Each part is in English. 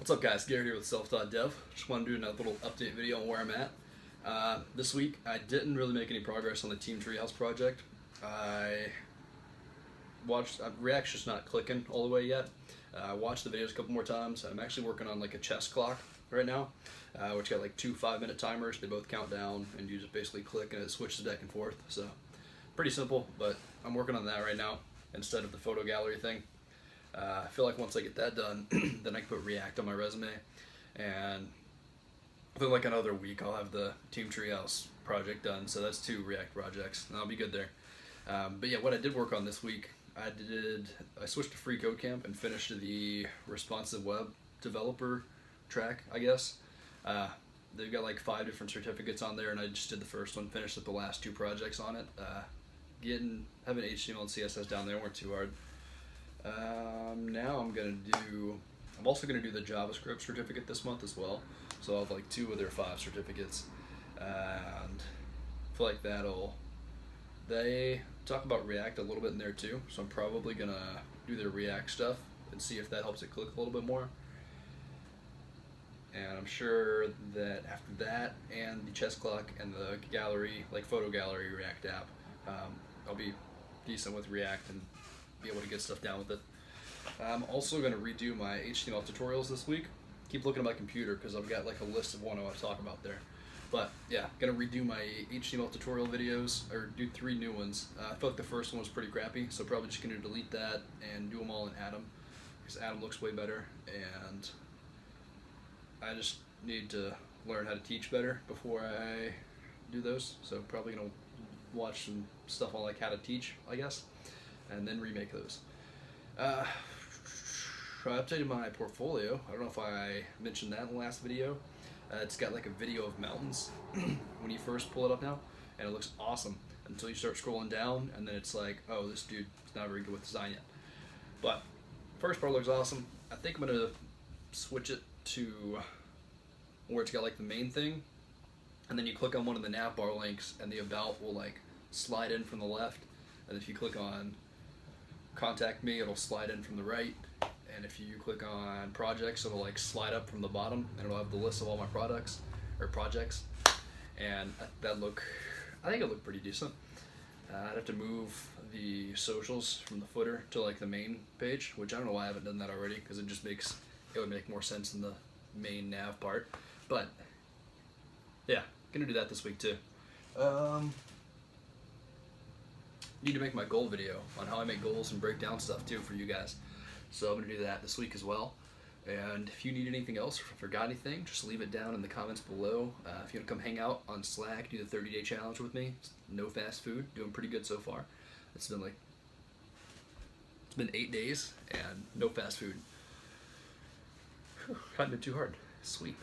What's up guys, Gary here with Selftaughtdev. Just want to do another little update video on where I'm at. This week I didn't really make any progress on the Team Treehouse project. React's just not clicking all the way yet. I watched the videos a couple more times. I'm actually working on like a chess clock right now, which got like two 5-minute timers. They both count down and you just basically click and it switches back and forth. So pretty simple, but I'm working on that right now instead of the photo gallery thing. I feel like once I get that done, then I can put React on my resume, and within like another week I'll have the Team Treehouse project done. So that's 2 React projects, and I'll be good there. But yeah, what I did work on this week, I switched to Free Code Camp and finished the responsive web developer track, I guess. They've got like 5 different certificates on there, and I just did the first one, finished up the last 2 projects on it. Having HTML and CSS down there weren't too hard. Now I'm also gonna do the JavaScript certificate this month as well. So I'll have like 2 of their 5 certificates, and I feel like they talk about React a little bit in there too. So I'm probably gonna do their React stuff and see if that helps it click a little bit more. And I'm sure that after that and the chess clock and the gallery, like photo gallery React app, I'll be decent with React and be able to get stuff down with it. I'm also going to redo my HTML tutorials this week. Keep looking at my computer because I've got like a list of what I want to talk about there. But yeah, going to redo my HTML tutorial videos, or do 3 new ones. I felt like the first one was pretty crappy, so probably just going to delete that and do them all in Atom, because Atom looks way better, and I just need to learn how to teach better before I do those. So probably going to watch some stuff on like how to teach, I guess, and then remake those. I updated my portfolio. I don't know if I mentioned that in the last video. It's got like a video of mountains when you first pull it up now, and it looks awesome until you start scrolling down, and then it's like, oh, this dude is not very good with design yet. But first part looks awesome. I think I'm gonna switch it to where it's got like the main thing, and then you click on one of the nav bar links and the about will like slide in from the left, and if you click on contact me, it'll slide in from the right, and if you click on projects, it'll like slide up from the bottom, and it'll have the list of all my products or projects. And I think it looked pretty decent. I'd have to move the socials from the footer to like the main page, which I don't know why I haven't done that already, because it would make more sense in the main nav part. But yeah, gonna do that this week too. Need to make my goal video on how I make goals and break down stuff too for you guys. So I'm gonna do that this week as well. And if you need anything else, or forgot anything, just leave it down in the comments below. If you want to come hang out on Slack, do the 30-day challenge with me. No fast food, doing pretty good so far. It's been 8 days and no fast food. Whew, hadn't been too hard. Sweet.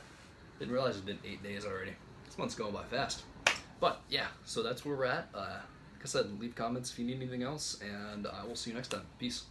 Didn't realize it's been 8 days already. This month's going by fast. But yeah, so that's where we're at. Like I said, leave comments if you need anything else, and I will see you next time. Peace.